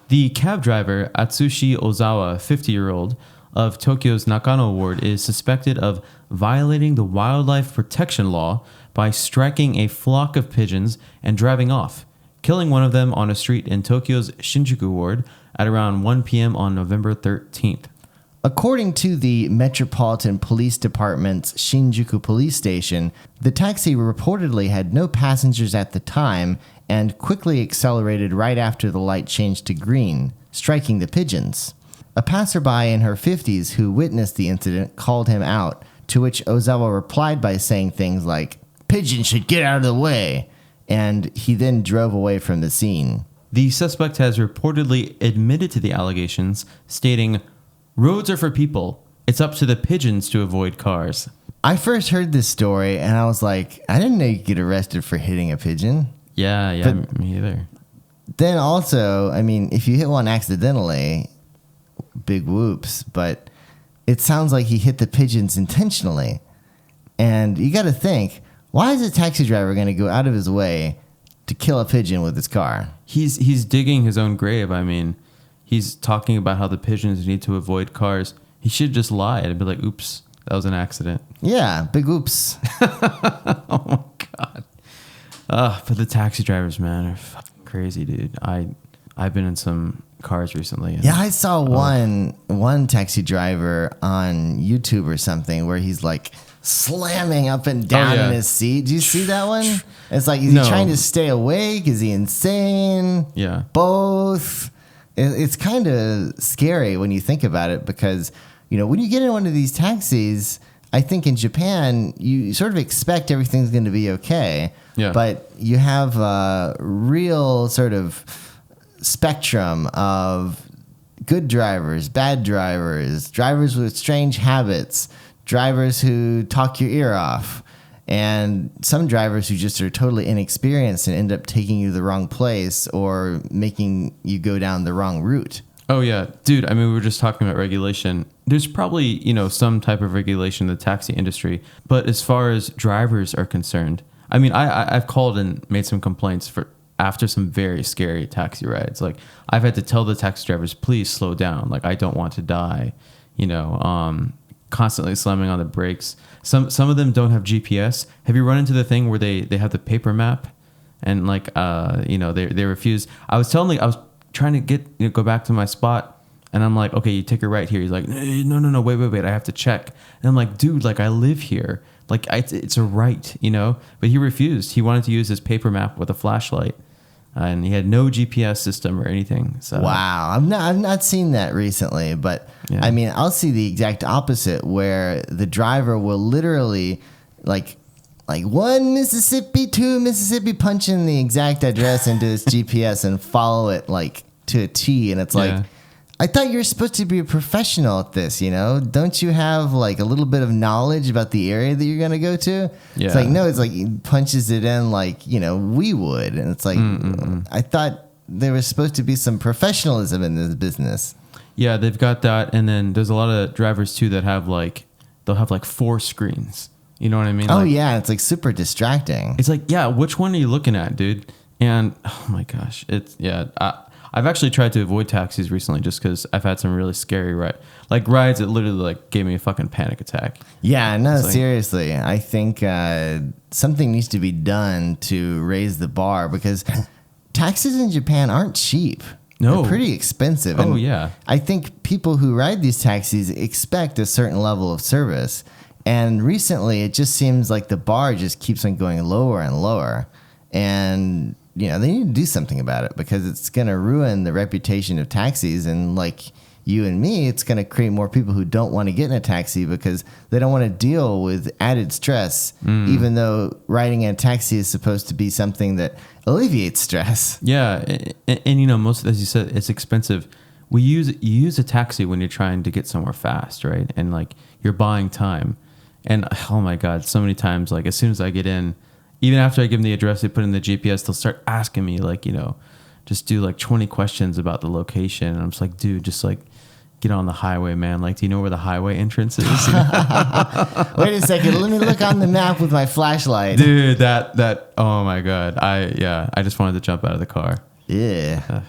The cab driver, Atsushi Ozawa, 50-year-old, of Tokyo's Nakano ward is suspected of violating the wildlife protection law by striking a flock of pigeons and driving off, killing one of them on a street in Tokyo's Shinjuku ward at around 1 p.m. on November 13th. According to the Metropolitan Police Department's Shinjuku Police Station, the taxi reportedly had no passengers at the time and quickly accelerated right after the light changed to green, striking the pigeons. A passerby in her 50s who witnessed the incident called him out, to which Ozawa replied by saying things like, "Pigeons should get out of the way," and he then drove away from the scene. The suspect has reportedly admitted to the allegations, stating, "Roads are for people. It's up to the pigeons to avoid cars." I first heard this story and I was like, I didn't know you could get arrested for hitting a pigeon. Yeah, But me either. Then also, I mean, if you hit one accidentally, big whoops, but it sounds like he hit the pigeons intentionally. And you got to think, why is a taxi driver going to go out of his way to kill a pigeon with his car? He's digging his own grave. I mean, he's talking about how the pigeons need to avoid cars. He should just lie and be like, "Oops, that was an accident." Yeah, big oops. Oh my God. But the taxi drivers, man, are fucking crazy, dude. I've been in some cars recently. Yeah, I saw one taxi driver on YouTube or something where he's like slamming up and down in his seat. Do you see that one? It's like, is he trying to stay awake? Is he insane? Yeah. Both. It's kind of scary when you think about it because, you know, when you get in one of these taxis, I think in Japan, you sort of expect everything's going to be okay. Yeah. But you have a real sort of spectrum of good drivers, bad drivers, drivers with strange habits, drivers who talk your ear off, and some drivers who just are totally inexperienced and end up taking you to the wrong place or making you go down the wrong route. Oh, yeah. Dude, I mean, we were just talking about regulation. There's probably, you know, some type of regulation in the taxi industry. But as far as drivers are concerned, I mean, I've called and made some complaints after some very scary taxi rides. Like, I've had to tell the taxi drivers, please slow down. Like, I don't want to die, you know, constantly slamming on the brakes. Some of them don't have GPS. Have you run into the thing where they have the paper map and like, you know, they refuse? I was trying to go back to my spot, and I'm like, okay, you take a right here. He's like, no, wait, I have to check. And I'm like, dude, like I live here, like it's a right, you know. But he refused. He wanted to use his paper map with a flashlight, and he had no GPS system or anything. So wow, I've not seen that recently, but yeah. I mean, I'll see the exact opposite where the driver will literally like 1 Mississippi, 2 Mississippi, punch in the exact address into his GPS and follow it like to a T. And it's like, I thought you were supposed to be a professional at this, you know? Don't you have like a little bit of knowledge about the area that you're going to go to? Yeah. It's like, no, it's like he punches it in like, you know, we would. And it's like, I thought there was supposed to be some professionalism in this business. Yeah, they've got that. And then there's a lot of drivers too that have they'll have 4 screens. You know what I mean? Oh, yeah. It's like super distracting. It's like, yeah, which one are you looking at, dude? And oh my gosh, I've actually tried to avoid taxis recently just because I've had some really scary rides that literally gave me a fucking panic attack. Yeah, no, seriously. I think something needs to be done to raise the bar because taxis in Japan aren't cheap. No. They're pretty expensive. Oh, yeah. I think people who ride these taxis expect a certain level of service. And recently, it just seems like the bar just keeps on going lower and lower. And, you know, they need to do something about it because it's going to ruin the reputation of taxis. And like you and me, it's going to create more people who don't want to get in a taxi because they don't want to deal with added stress, even though riding in a taxi is supposed to be something that alleviates stress. Yeah. And you know, as you said, it's expensive. You use a taxi when you're trying to get somewhere fast, right? And like you're buying time. And oh my God, so many times, like as soon as I get in, even after I give them the address, they put in the GPS, they'll start asking me like, you know, just do like 20 questions about the location. And I'm just like, dude, just like get on the highway, man. Like, do you know where the highway entrance is? Wait a second. Let me look on the map with my flashlight. Dude, that, oh my God. I just wanted to jump out of the car. Yeah.